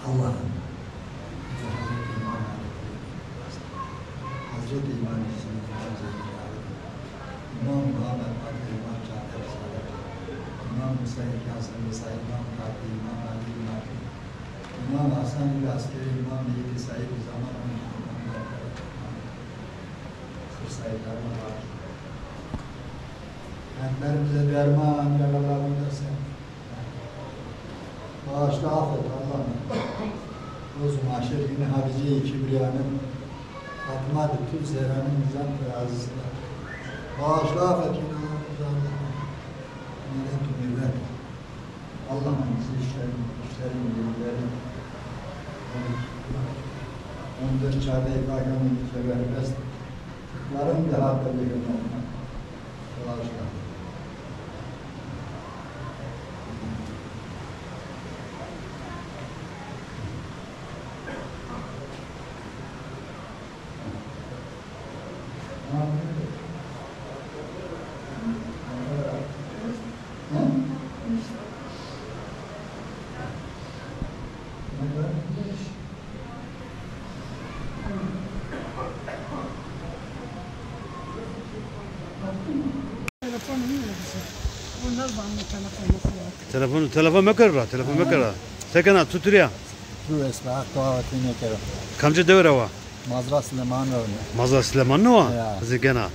Allah'ın Hazreti İmam İmam Muhammed Adil İmam Cafer Sadat İmam Musayyid Hasan Musayyid İmam Fatih İmam Ali İmam İmam Hasan İl-Askeri İmam Neydi Sayyid Zaman Sır Sayyid Arma var. Kentlerimize derman yaralarını dersen bağışla affet Allah'ım. Roz-u mahşer günü Harice-i Kibriya'nın Fatma-ı Tül Zehra'nın nizam terazisinde bağışla affet günahımızı Allah'ım. Millet-i millet Allah'ım bizi işlerin bilgilerin 14 çare-i Hakan'ın seberbest Tıkların da hatta bir gün olmak bağışla. Telefon me kara, telefon me kara. Sekana tuturia. Tu esra aktuavatini kero. Kamçı devre va. Mazra Süleymanov. Mazhar Süleymanlı va. Zikana.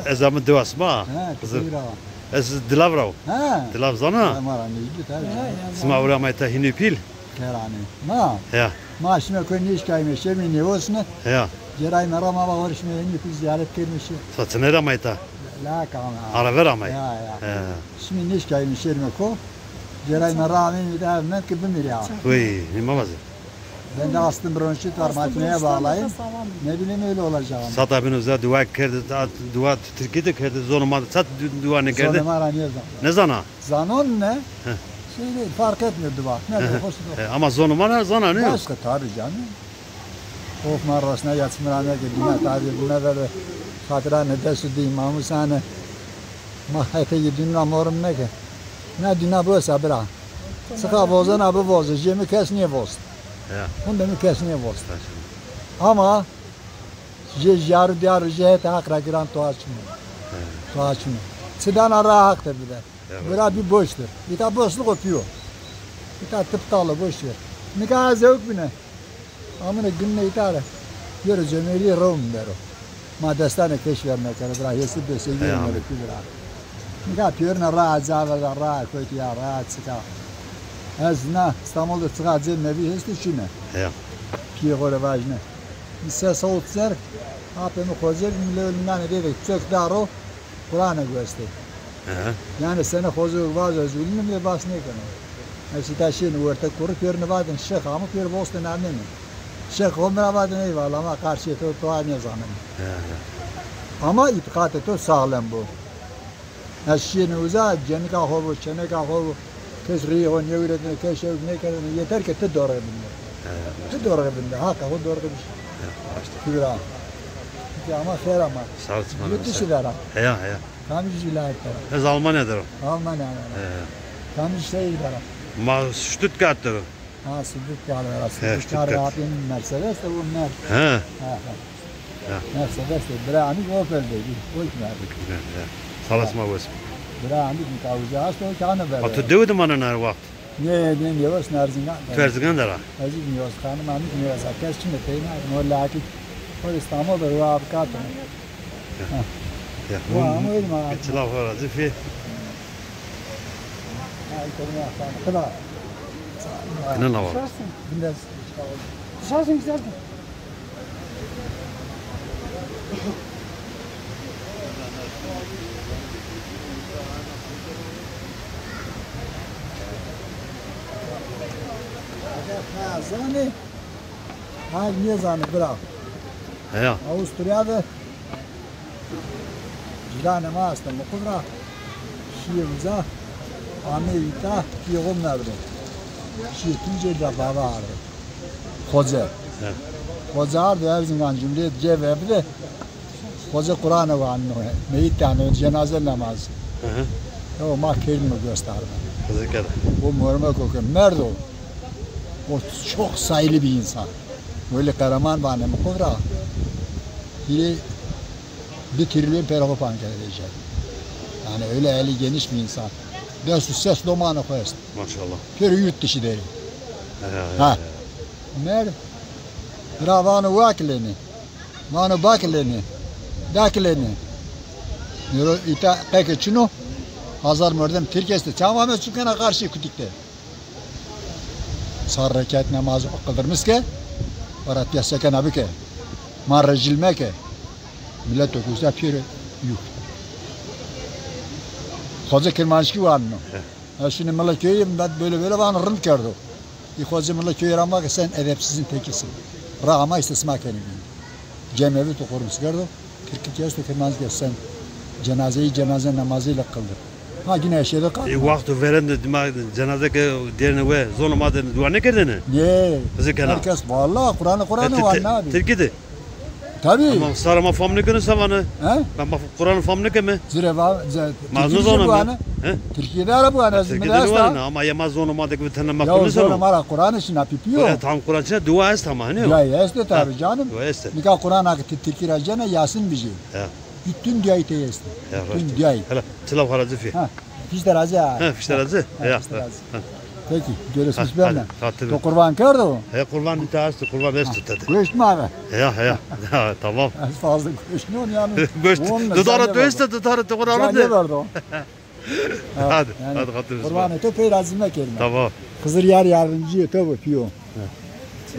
Ezamı devas ma. Ha, kızıra. Ez dilavrav. Ha. Dilav zana. Tamam, iyi tabii. Sma uramaya hinu pil. Kerane. Ma. Ya. Ma şimdi koyun iş kaymış, yemin ne olsun? Ya. Ceray merama bağırışmaya yeni bir ziyaret gelmiş. Satın ramayta. La kana. Ara ver amay. Ya. Şimdi iş kaymış yerime ko. Ceray merama bir daha ben kibim ya. Uy, ne mamazı. Ben de astım bronşit var makineye bağlayayım. Ne bileyim öyle olacağım. Sata bin özel dua kerdi, dua Türkiye'de kerdi, zonuma sat dua ne kerdi. Zonuma ne zan? Ne zana? Zanon ne? Şey değil, fark etmiyor dua. Ne de hoş değil. Ama zonuma ne zana ne? Başka tabii canım. Of marrasına yatsımrana gidin. Tabii buna da hatıra ne desu diyeyim. Mamı sana mahhete gidin amorum ne ki? Ne dina bu sabra. Sıka bozan abi bozu. Cemi kesniye boz. Bunda mı kesniye boz. Ama yarı diyarı cihete hakra giren tuhaçmıyor. Tuhaçmıyor. Sıdan ara haktır bir de. Bura bir boştur. Bir de boşluk öpüyor. Bir de tıptalı boş ver. Nikah zevk bine. Amına günne itare. Yürü cemeli rom dero. Ma destane keşvermek kere bira yesi de sevgi böyle kibra. Nikah piyerine rahat zavada rahat kötü ya rahat sıka. Ezna İstanbul'da çıkacağım nevi hesti şuna. Ya. Piye gore vajne. Ses oltser. Apemi kozer milyon ne dedik. Çok daro. Kur'an'a göster. Yani sene hozur vaz özgürlüğünü bile bas ne kadar. Hepsi taşıyın orta kurup yerine vadın şeyh ama bir bostan annem. Şeyh omra vadın eyvallah ama karşıya to aynı zaman. Ama itikat et sağlam bu. Eşyeni uzak cenika hovu çeneka hovu kesriye on yürüdüğünü keşev ne kadar yeter ki te doğru bilme. Te doğru bilme. Ha ka doğru bilme. Kira. Ama fer ama. Sağ ol. Yurt dışı da. Ya. Tam yüzüler. Ez Almanya'dır o. Almanya. Tam şey var. Ma Stuttgart'tır o. Ha, Stuttgart arası. Stuttgart'ın Mercedes de bu Mercedes. Ha. Mercedes de Brani Opel'deydi. Salasma was. Brani bir kavuşağız da o kanı ver. Atı dövdüm anana her vakit. Ne diyoruz Nerzingan. Tverzigan dara. Aziz diyoruz kanı mani diyoruz. Kesin de teyna. No laki. O İstanbul'da ruh abkat. Ya. Ama öyle mi? Geçilav var azı fi. Ne var? Dışarısın güzeldi. Zani. Ha niye zani bravo. Ya. Avusturya'da Cilane maasta mukudra Şiirza Amerika Kiyom nerede? Şiirtince de baba ardı. Hoca. Hoca ardı Erzincan Cumhuriyet cevabı Hoca Kur'an'ı var anne. Meyitane cenaze namazı. O mahkelini gösterdi. Kızıkada. O morma kokuyor. Nerede o? O çok sayılı bir insan. Böyle kahraman var ne mukudra. Biri bir trilyon perho pankere diyecek. Yani öyle eli geniş bir insan. Desu ses domanı koyarsın. Maşallah. Peri yurt dışı deri. Ha. Ha. Mer. Bravano vakileni. Mano bakileni. Dakileni. Nero ita peki çino. Hazar merdem Türkiye'de tamamen çıkana karşı kütükte. Sar rekat namazı kıldırmış ki. Varat yasaka nabike. Marracilme ki. Millet okusa piri yok. Hoca Kirmanşki var mı? Şimdi millet köyü böyle bana rınt gördü. Hoca millet köyü ama ki sen edepsizin tekisin. Rağma istisma kendini. Cemevi tokurmuş gördü. 42 yaşta Kirmanşki sen cenaze namazıyla kıldır. Ha yine eşeğde kaldı. Vakti veren de cenaze ki derine ve zonumadı duvar ne kerdine? Ne? Kızıkada. Herkes vallahi Kur'an'ı var ne abi? Türkiye'de. Tabii. Ama sarama famne günü savanı. He? Ben bak Kur'an famne kemi. Zireva, Mazlum zonu. Türkiye'de ara bu ana. Türkiye'de var ama yamaz zonumadı ki tane Ya makbul sonra sana. mara Kur'an için apipiyor. Ya tam Kur'an için dua est ama hani. Ya este tabi canım. Dua est. Nika Kur'an akıtı Türkiye cana Yasin bizi. Ya. Bütün dünyayı teyeste. Ya. Bütün dünyayı. Hala tilav harazi fi. Ha. Fişler azı ha. Ha fişler azı. Ya. Peki görüşürüz Hadi, benimle. hadi. To kurban gördü o. He kurban itaatı kurban est dedi. Görüştün mü abi? Ya. Tamam. Az fazla görüşmüyor yani. Göç. Dudara döste dudara Kur'an'ı Cani de. verdi o. Hadi. Yani Hadi hatırız. Kurban ete peyrazime kelime. Tamam. Kızır yardımcı yete bu piyo.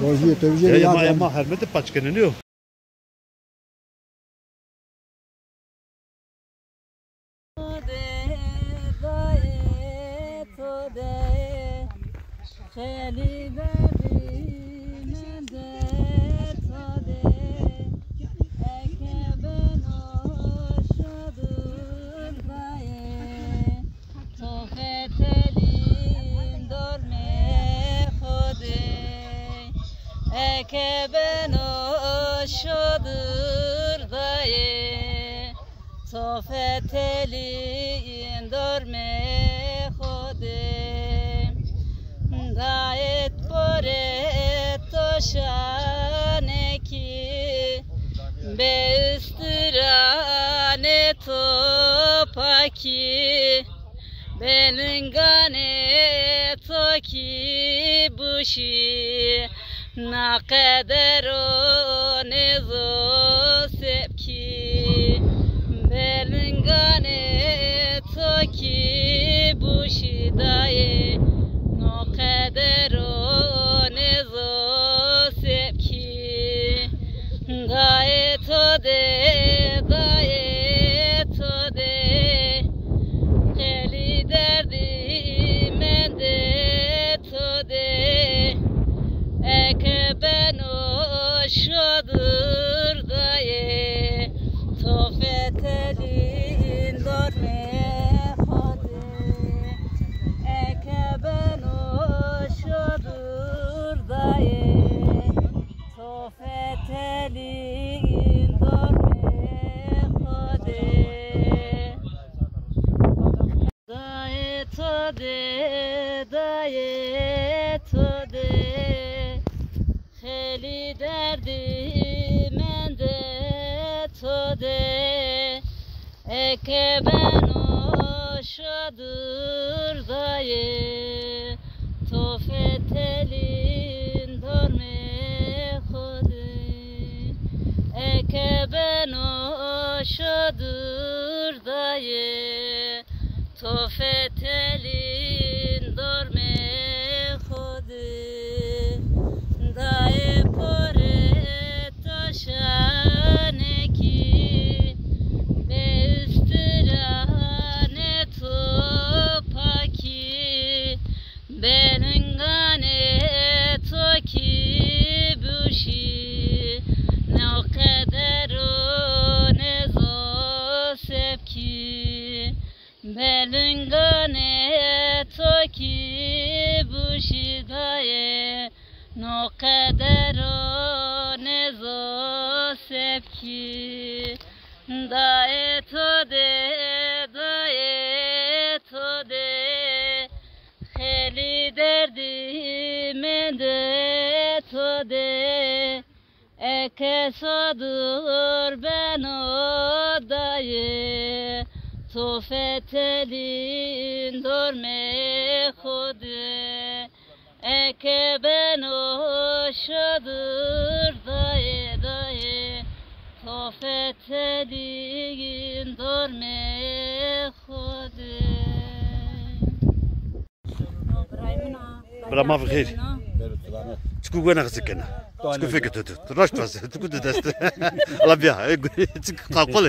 Roji yete bir şey Yama hürmeti paçkenini yok. Eke ben o şadır daye Sofet elin dorme khode Dayet boret toşane ki Be üstürane topaki Belingane toki buşi Na kadero nezo sepki Belingane toki bushidaye Na kadero nezo sepki Gaye to de Kheli derdi mende to de Eke ben o şadır daye Tofet elin dorme hadi Eke ben o şadır daye Tofet elin dorme hadi Daye to de Heli derdi mende to de Eke ben o şadır daye Tofet elin dorme khode Eke ben o şadır daye Tofet elin Belingane toki bushidaye no kadero nezo sepki dae tode kheli derdi mende tode eke sodur ben odaye Tofetelin dorme khode eke ben oşadır daye Tofetelin dorme khode Brahma bkhir. Çku gwana ksikena. Çku feketut. Raştwas. Çku dest. Allah biya. Çku qalqol.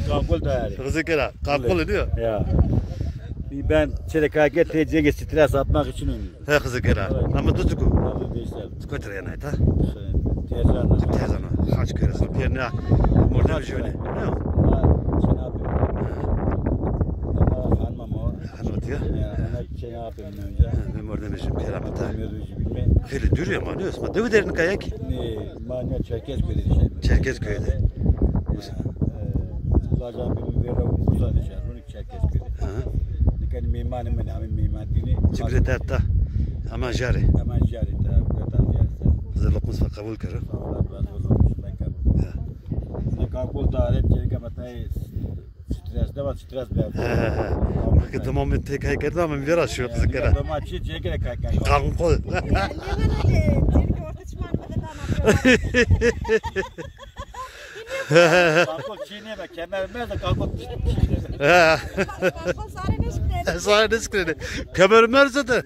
Kalkul da yani. Ksikena. Qalqol diyor. Ya. Ben çelekaya TC'ye stres atmak için oynuyorum. He ksikena. Ama tutuku. Tabii değişler. Çku trena ta. Tezana. Tezana. Kaç kere sonra pierna. Morda jone. Ne? Şey yapıyorum? Ama hanmam o. Anlatıyor. Ana şey yapıyorum önce. Ben morda mecim keramata. Bilmiyoruz bilme. Hele duruyor ama ne olsun. Devi derin kayak. Manya Çerkezköy'de şey. Çerkezköy'de. Lacan bir veren Bursa dışarı. Onu Çerkezköy'de. Dikkat mimarım ben. Amin mimar dini. Sekreterta. Ama jare. Hemen ziyaret. Hazırlıkımız var kabul kırı. Ne kalkul davet çelike matay stres de var stres be. He. Tamam ben tek haykırdı ama biraz şu ksikena. Ben maçı çelike kaykan. Qalqol. Kalkul çiğneye bak kemermez de kalkul Sonra ne sıkıntı? Kemermer zaten.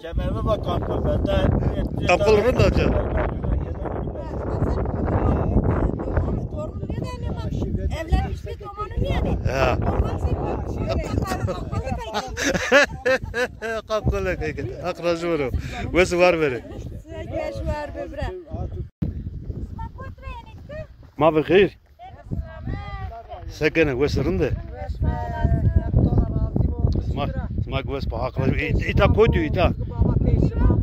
kemerime bak kalkul ben de Kapılırın da hocam. Evlenmişlik romanı yani. Ha. Qalqol kaykan. Aqrajı var o. Wes var beri. Geç var böbre. Ma bkhir. Sakana wes rinde. Smak wes pa aqrajı. İta koydu ita.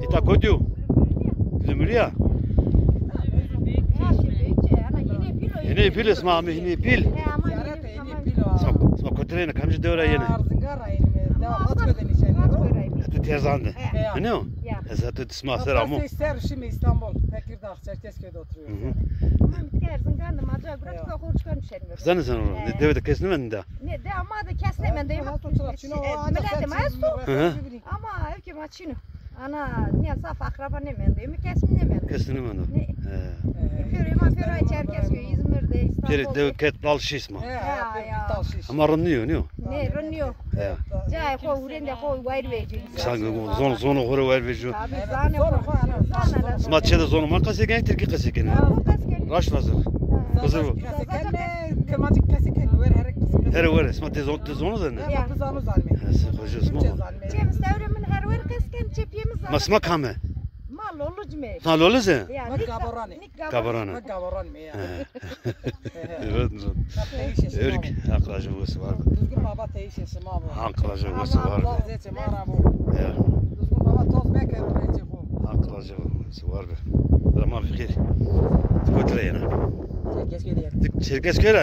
İta koydu. Zümriya. Yine pil isma mi yine pil. Smak kotrena kamcı devra yine. Hadi tezandı. Ne o? Zaten isma seramu. İster şimdi İstanbul, Tekirdağ, Çerkezköy'de oturuyoruz. Kızanı sen onu. Devede kesnemedin de. Ne de ama da kesnemen de ama evki maçını. Ana ne saf akraba ne men de mi kesnemen. Kesnemedin. Ne? Pürüma Çerkezköy, İzmir'de, İstanbul'da. Peri dev ket bal şişma. Ama rınıyor ne o? Ne rınıyor. Cay ko urende ko wide veci. Sanki zonu hore ver vejo. Abi zane ko. Zane. Smatçede zonu ma kaseken Türkiye kaseken. Raş lazır. Kızı bu. Kırmacık kesik ver herek kesik. Her smat zonu da ne? Ya kızanı zalmi. Sen koca sma. Cem sevremin her ver kesken çepiyemiz var. Masma kame. Mal olucu mu? Sen lolu sen? Bak gaborani. Kabarana. Bak gaboran mı ya? Evet. Örük akrajı vursu var. Düzgün baba teşhisi ma bu. Akrajı vursu var. Zeçe mara bu. Ya. Düzgün baba toz meker öğrenci bu. Akrajı vursu var. Ama fikir. Kotre yana. Çerkezköy'de. Çerkezköy